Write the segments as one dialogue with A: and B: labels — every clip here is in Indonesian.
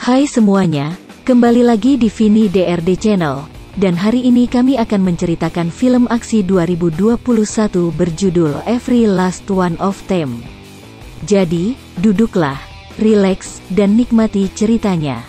A: Hai semuanya, kembali lagi di Vini DRD Channel, dan hari ini kami akan menceritakan film aksi 2021 berjudul Every Last One of Them. Jadi, duduklah, rileks, dan nikmati ceritanya.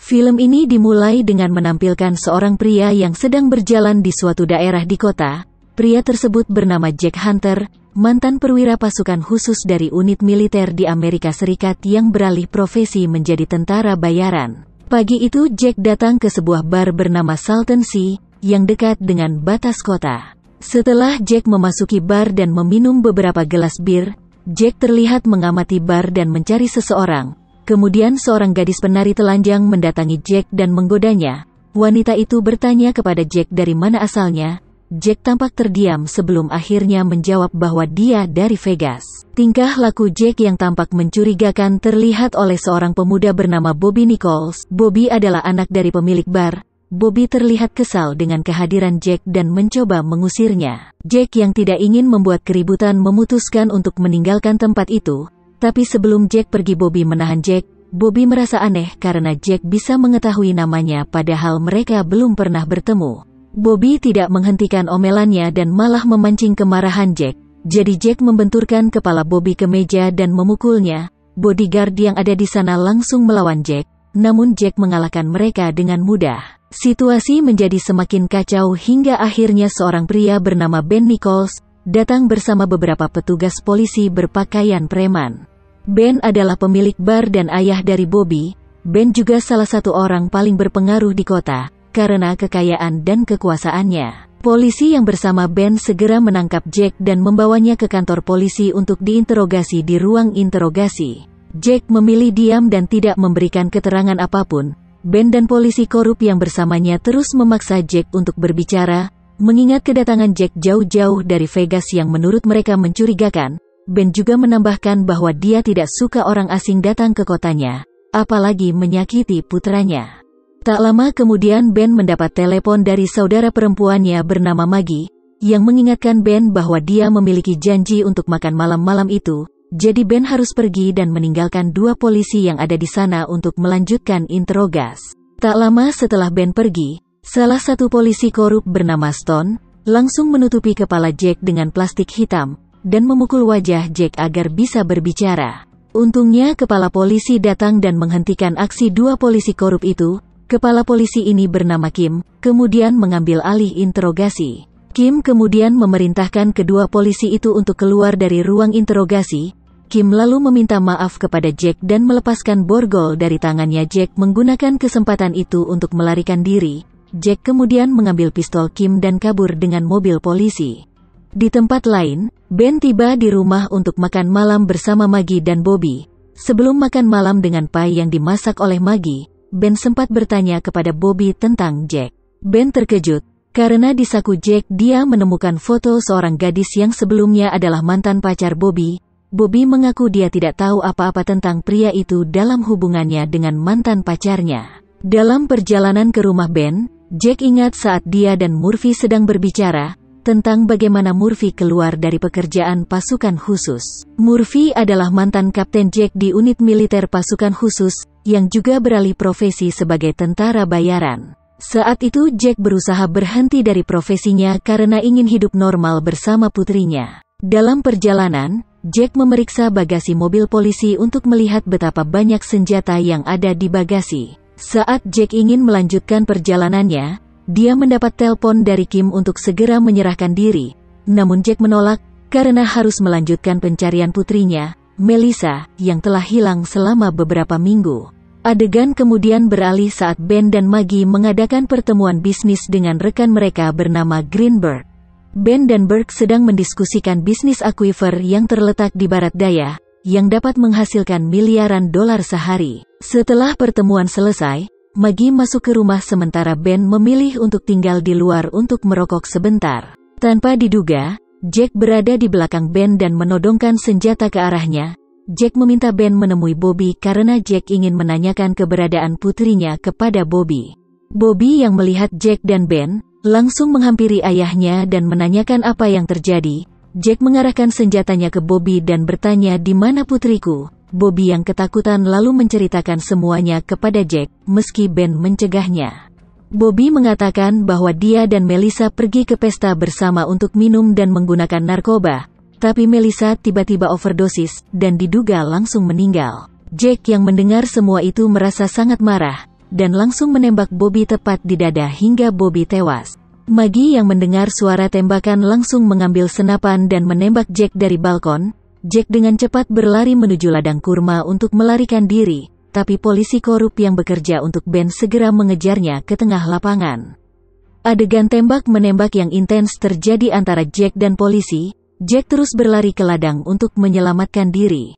A: Film ini dimulai dengan menampilkan seorang pria yang sedang berjalan di suatu daerah di kota. Pria tersebut bernama Jack Hunter, mantan perwira pasukan khusus dari unit militer di Amerika Serikat yang beralih profesi menjadi tentara bayaran. Pagi itu Jack datang ke sebuah bar bernama Salton Sea, yang dekat dengan batas kota. Setelah Jack memasuki bar dan meminum beberapa gelas bir, Jack terlihat mengamati bar dan mencari seseorang. Kemudian seorang gadis penari telanjang mendatangi Jack dan menggodanya. Wanita itu bertanya kepada Jack dari mana asalnya. Jack tampak terdiam sebelum akhirnya menjawab bahwa dia dari Vegas. Tingkah laku Jack yang tampak mencurigakan terlihat oleh seorang pemuda bernama Bobby Nichols. Bobby adalah anak dari pemilik bar. Bobby terlihat kesal dengan kehadiran Jack dan mencoba mengusirnya. Jack yang tidak ingin membuat keributan memutuskan untuk meninggalkan tempat itu. Tapi sebelum Jack pergi, Bobby menahan Jack. Bobby merasa aneh karena Jack bisa mengetahui namanya padahal mereka belum pernah bertemu. Bobby tidak menghentikan omelannya dan malah memancing kemarahan Jack. Jadi Jack membenturkan kepala Bobby ke meja dan memukulnya. Bodyguard yang ada di sana langsung melawan Jack, namun Jack mengalahkan mereka dengan mudah. Situasi menjadi semakin kacau hingga akhirnya seorang pria bernama Ben Nichols datang bersama beberapa petugas polisi berpakaian preman. Ben adalah pemilik bar dan ayah dari Bobby. Ben juga salah satu orang paling berpengaruh di kota, karena kekayaan dan kekuasaannya. Polisi yang bersama Ben segera menangkap Jack dan membawanya ke kantor polisi untuk diinterogasi di ruang interogasi. Jack memilih diam dan tidak memberikan keterangan apapun. Ben dan polisi korup yang bersamanya terus memaksa Jack untuk berbicara. Mengingat kedatangan Jack jauh-jauh dari Vegas yang menurut mereka mencurigakan, Ben juga menambahkan bahwa dia tidak suka orang asing datang ke kotanya, apalagi menyakiti putranya. Tak lama kemudian Ben mendapat telepon dari saudara perempuannya bernama Maggie, yang mengingatkan Ben bahwa dia memiliki janji untuk makan malam-malam itu, jadi Ben harus pergi dan meninggalkan dua polisi yang ada di sana untuk melanjutkan interogasi. Tak lama setelah Ben pergi, salah satu polisi korup bernama Stone, langsung menutupi kepala Jack dengan plastik hitam, dan memukul wajah Jack agar bisa berbicara. Untungnya kepala polisi datang dan menghentikan aksi dua polisi korup itu. Kepala polisi ini bernama Kim, kemudian mengambil alih interogasi. Kim kemudian memerintahkan kedua polisi itu untuk keluar dari ruang interogasi. Kim lalu meminta maaf kepada Jack dan melepaskan borgol dari tangannya Jack menggunakan kesempatan itu untuk melarikan diri. Jack kemudian mengambil pistol Kim dan kabur dengan mobil polisi. Di tempat lain, Ben tiba di rumah untuk makan malam bersama Maggie dan Bobby. Sebelum makan malam dengan pai yang dimasak oleh Maggie, Ben sempat bertanya kepada Bobby tentang Jack. Ben terkejut, karena di saku Jack dia menemukan foto seorang gadis yang sebelumnya adalah mantan pacar Bobby. Bobby mengaku dia tidak tahu apa-apa tentang pria itu dalam hubungannya dengan mantan pacarnya. Dalam perjalanan ke rumah Ben, Jack ingat saat dia dan Murphy sedang berbicara tentang bagaimana Murphy keluar dari pekerjaan pasukan khusus. Murphy adalah mantan kapten Jack di unit militer pasukan khusus, yang juga beralih profesi sebagai tentara bayaran. Saat itu Jack berusaha berhenti dari profesinya karena ingin hidup normal bersama putrinya. Dalam perjalanan, Jack memeriksa bagasi mobil polisi untuk melihat betapa banyak senjata yang ada di bagasi. Saat Jack ingin melanjutkan perjalanannya, dia mendapat telepon dari Kim untuk segera menyerahkan diri. Namun Jack menolak, karena harus melanjutkan pencarian putrinya, Melissa, yang telah hilang selama beberapa minggu. Adegan kemudian beralih saat Ben dan Maggie mengadakan pertemuan bisnis dengan rekan mereka bernama Greenberg. Ben dan Burke sedang mendiskusikan bisnis aquifer yang terletak di barat daya, yang dapat menghasilkan miliaran dolar sehari. Setelah pertemuan selesai, Maggie masuk ke rumah sementara Ben memilih untuk tinggal di luar untuk merokok sebentar. Tanpa diduga, Jack berada di belakang Ben dan menodongkan senjata ke arahnya. Jack meminta Ben menemui Bobby karena Jack ingin menanyakan keberadaan putrinya kepada Bobby. Bobby yang melihat Jack dan Ben, langsung menghampiri ayahnya dan menanyakan apa yang terjadi. Jack mengarahkan senjatanya ke Bobby dan bertanya di mana putriku. Bobby yang ketakutan lalu menceritakan semuanya kepada Jack, meski Ben mencegahnya. Bobby mengatakan bahwa dia dan Melissa pergi ke pesta bersama untuk minum dan menggunakan narkoba. Tapi Melissa tiba-tiba overdosis dan diduga langsung meninggal. Jack yang mendengar semua itu merasa sangat marah dan langsung menembak Bobby tepat di dada hingga Bobby tewas. Maggie yang mendengar suara tembakan langsung mengambil senapan dan menembak Jack dari balkon. Jack dengan cepat berlari menuju ladang kurma untuk melarikan diri, tapi polisi korup yang bekerja untuk Ben segera mengejarnya ke tengah lapangan. Adegan tembak-menembak yang intens terjadi antara Jack dan polisi. Jack terus berlari ke ladang untuk menyelamatkan diri.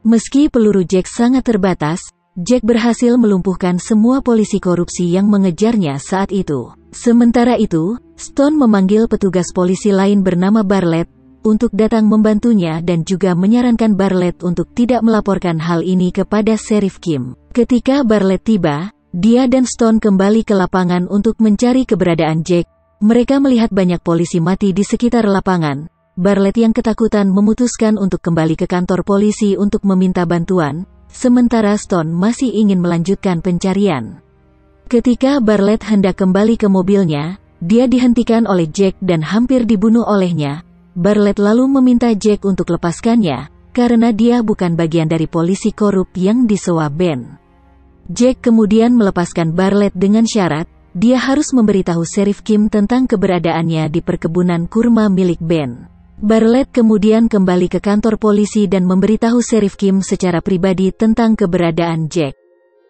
A: Meski peluru Jack sangat terbatas, Jack berhasil melumpuhkan semua polisi korupsi yang mengejarnya saat itu. Sementara itu, Stone memanggil petugas polisi lain bernama Bartlett untuk datang membantunya dan juga menyarankan Bartlett untuk tidak melaporkan hal ini kepada Sheriff Kim. Ketika Bartlett tiba, dia dan Stone kembali ke lapangan untuk mencari keberadaan Jack. Mereka melihat banyak polisi mati di sekitar lapangan. Bartlett yang ketakutan memutuskan untuk kembali ke kantor polisi untuk meminta bantuan. Sementara Stone masih ingin melanjutkan pencarian. Ketika Bartlett hendak kembali ke mobilnya, dia dihentikan oleh Jack dan hampir dibunuh olehnya. Bartlett lalu meminta Jack untuk lepaskannya, karena dia bukan bagian dari polisi korup yang disewa Ben. Jack kemudian melepaskan Bartlett dengan syarat, dia harus memberitahu Sheriff Kim tentang keberadaannya di perkebunan kurma milik Ben. Bartlett kemudian kembali ke kantor polisi dan memberitahu Sheriff Kim secara pribadi tentang keberadaan Jack.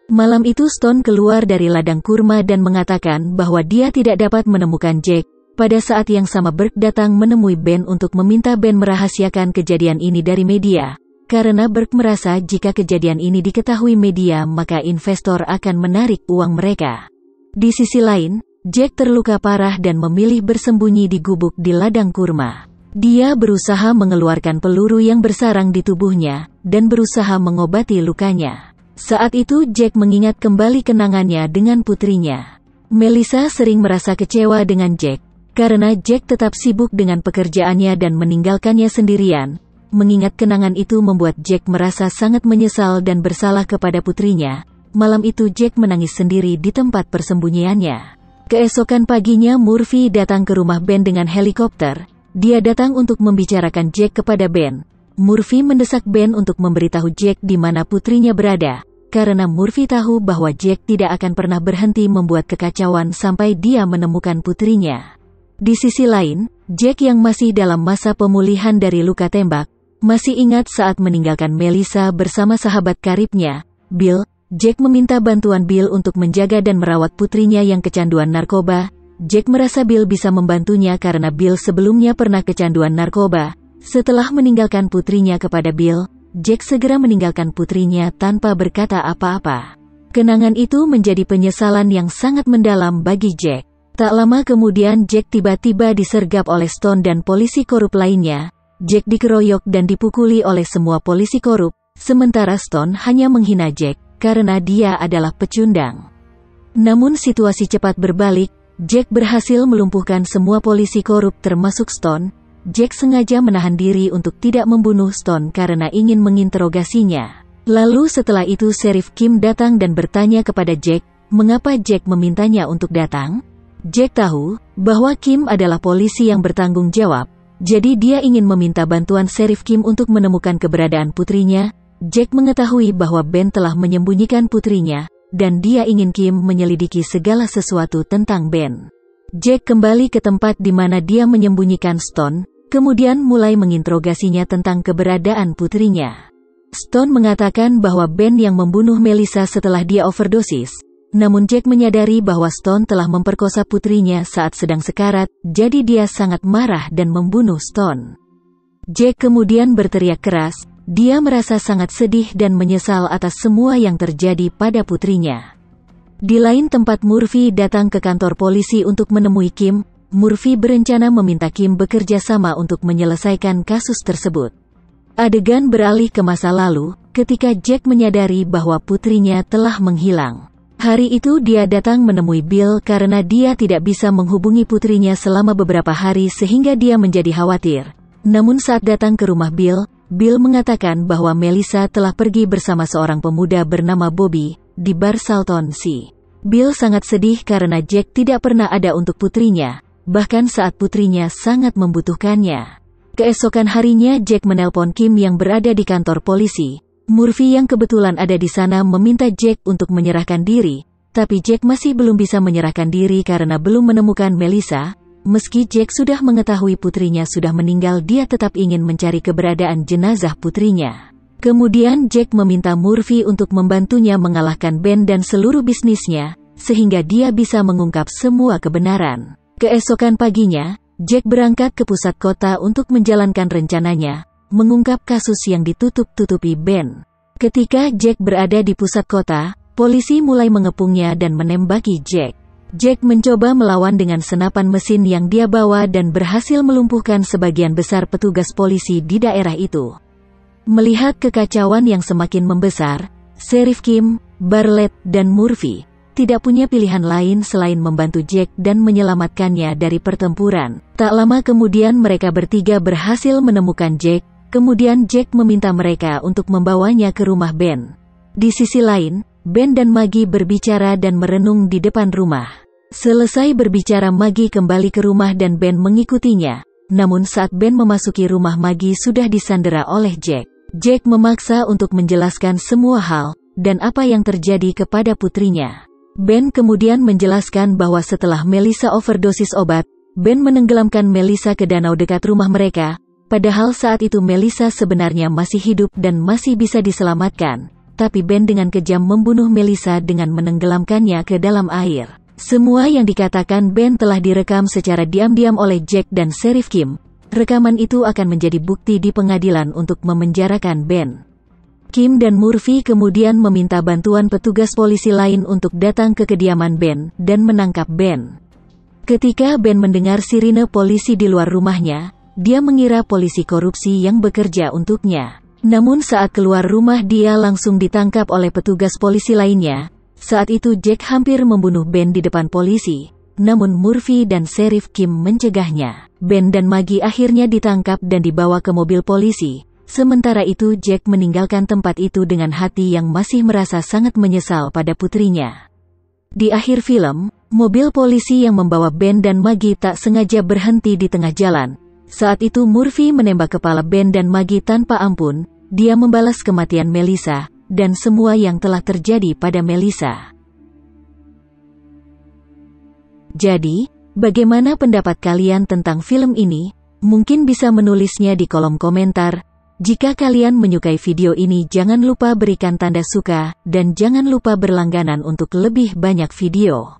A: Malam itu Stone keluar dari ladang kurma dan mengatakan bahwa dia tidak dapat menemukan Jack. Pada saat yang sama Burke datang menemui Ben untuk meminta Ben merahasiakan kejadian ini dari media. Karena Burke merasa jika kejadian ini diketahui media maka investor akan menarik uang mereka. Di sisi lain, Jack terluka parah dan memilih bersembunyi di gubuk di ladang kurma. Dia berusaha mengeluarkan peluru yang bersarang di tubuhnya, dan berusaha mengobati lukanya. Saat itu Jack mengingat kembali kenangannya dengan putrinya. Melissa sering merasa kecewa dengan Jack, karena Jack tetap sibuk dengan pekerjaannya dan meninggalkannya sendirian. Mengingat kenangan itu membuat Jack merasa sangat menyesal dan bersalah kepada putrinya. Malam itu Jack menangis sendiri di tempat persembunyiannya. Keesokan paginya Murphy datang ke rumah Ben dengan helikopter. Dia datang untuk membicarakan Jack kepada Ben. Murphy mendesak Ben untuk memberitahu Jack di mana putrinya berada, karena Murphy tahu bahwa Jack tidak akan pernah berhenti membuat kekacauan sampai dia menemukan putrinya. Di sisi lain, Jack yang masih dalam masa pemulihan dari luka tembak, masih ingat saat meninggalkan Melissa bersama sahabat karibnya, Bill. Jack meminta bantuan Bill untuk menjaga dan merawat putrinya yang kecanduan narkoba. Jack merasa Bill bisa membantunya karena Bill sebelumnya pernah kecanduan narkoba. Setelah meninggalkan putrinya kepada Bill, Jack segera meninggalkan putrinya tanpa berkata apa-apa. Kenangan itu menjadi penyesalan yang sangat mendalam bagi Jack. Tak lama kemudian Jack tiba-tiba disergap oleh Stone dan polisi korup lainnya. Jack dikeroyok dan dipukuli oleh semua polisi korup, sementara Stone hanya menghina Jack karena dia adalah pecundang. Namun situasi cepat berbalik. Jack berhasil melumpuhkan semua polisi korup termasuk Stone. Jack sengaja menahan diri untuk tidak membunuh Stone karena ingin menginterogasinya. Lalu setelah itu Sheriff Kim datang dan bertanya kepada Jack, mengapa Jack memintanya untuk datang? Jack tahu bahwa Kim adalah polisi yang bertanggung jawab, jadi dia ingin meminta bantuan Sheriff Kim untuk menemukan keberadaan putrinya. Jack mengetahui bahwa Ben telah menyembunyikan putrinya, dan dia ingin Kim menyelidiki segala sesuatu tentang Ben. Jack kembali ke tempat di mana dia menyembunyikan Stone, kemudian mulai menginterogasinya tentang keberadaan putrinya. Stone mengatakan bahwa Ben yang membunuh Melissa setelah dia overdosis, namun Jack menyadari bahwa Stone telah memperkosa putrinya saat sedang sekarat, jadi dia sangat marah dan membunuh Stone. Jack kemudian berteriak keras. Dia merasa sangat sedih dan menyesal atas semua yang terjadi pada putrinya. Di lain tempat Murphy datang ke kantor polisi untuk menemui Kim. Murphy berencana meminta Kim bekerja sama untuk menyelesaikan kasus tersebut. Adegan beralih ke masa lalu, ketika Jack menyadari bahwa putrinya telah menghilang. Hari itu dia datang menemui Bill karena dia tidak bisa menghubungi putrinya selama beberapa hari sehingga dia menjadi khawatir. Namun saat datang ke rumah Bill mengatakan bahwa Melissa telah pergi bersama seorang pemuda bernama Bobby di bar Salton Sea. Bill sangat sedih karena Jack tidak pernah ada untuk putrinya, bahkan saat putrinya sangat membutuhkannya. Keesokan harinya Jack menelpon Kim yang berada di kantor polisi. Murphy yang kebetulan ada di sana meminta Jack untuk menyerahkan diri, tapi Jack masih belum bisa menyerahkan diri karena belum menemukan Melissa. Meski Jack sudah mengetahui putrinya sudah meninggal, dia tetap ingin mencari keberadaan jenazah putrinya. Kemudian Jack meminta Murphy untuk membantunya mengalahkan Ben dan seluruh bisnisnya, sehingga dia bisa mengungkap semua kebenaran. Keesokan paginya, Jack berangkat ke pusat kota untuk menjalankan rencananya, mengungkap kasus yang ditutup-tutupi Ben. Ketika Jack berada di pusat kota, polisi mulai mengepungnya dan menembaki Jack. Jack mencoba melawan dengan senapan mesin yang dia bawa dan berhasil melumpuhkan sebagian besar petugas polisi di daerah itu. Melihat kekacauan yang semakin membesar, Sheriff Kim, Bartlett, dan Murphy tidak punya pilihan lain selain membantu Jack dan menyelamatkannya dari pertempuran. Tak lama kemudian mereka bertiga berhasil menemukan Jack. Kemudian Jack meminta mereka untuk membawanya ke rumah Ben. Di sisi lain, Ben dan Maggie berbicara dan merenung di depan rumah. Selesai berbicara, Maggie kembali ke rumah dan Ben mengikutinya. Namun saat Ben memasuki rumah, Maggie sudah disandera oleh Jack. Jack memaksa untuk menjelaskan semua hal, dan apa yang terjadi kepada putrinya. Ben kemudian menjelaskan bahwa setelah Melissa overdosis obat, Ben menenggelamkan Melissa ke danau dekat rumah mereka. Padahal saat itu Melissa sebenarnya masih hidup dan masih bisa diselamatkan, tapi Ben dengan kejam membunuh Melissa dengan menenggelamkannya ke dalam air. Semua yang dikatakan Ben telah direkam secara diam-diam oleh Jack dan Sheriff Kim. Rekaman itu akan menjadi bukti di pengadilan untuk memenjarakan Ben. Kim dan Murphy kemudian meminta bantuan petugas polisi lain untuk datang ke kediaman Ben dan menangkap Ben. Ketika Ben mendengar sirine polisi di luar rumahnya, dia mengira polisi korupsi yang bekerja untuknya. Namun saat keluar rumah dia langsung ditangkap oleh petugas polisi lainnya. Saat itu Jack hampir membunuh Ben di depan polisi. Namun Murphy dan Sheriff Kim mencegahnya. Ben dan Maggie akhirnya ditangkap dan dibawa ke mobil polisi. Sementara itu Jack meninggalkan tempat itu dengan hati yang masih merasa sangat menyesal pada putrinya. Di akhir film, mobil polisi yang membawa Ben dan Maggie tak sengaja berhenti di tengah jalan. Saat itu Murphy menembak kepala Ben dan Maggie tanpa ampun. Dia membalas kematian Melissa, dan semua yang telah terjadi pada Melissa. Jadi, bagaimana pendapat kalian tentang film ini? Mungkin bisa menulisnya di kolom komentar. Jika kalian menyukai video ini, jangan lupa berikan tanda suka, dan jangan lupa berlangganan untuk lebih banyak video.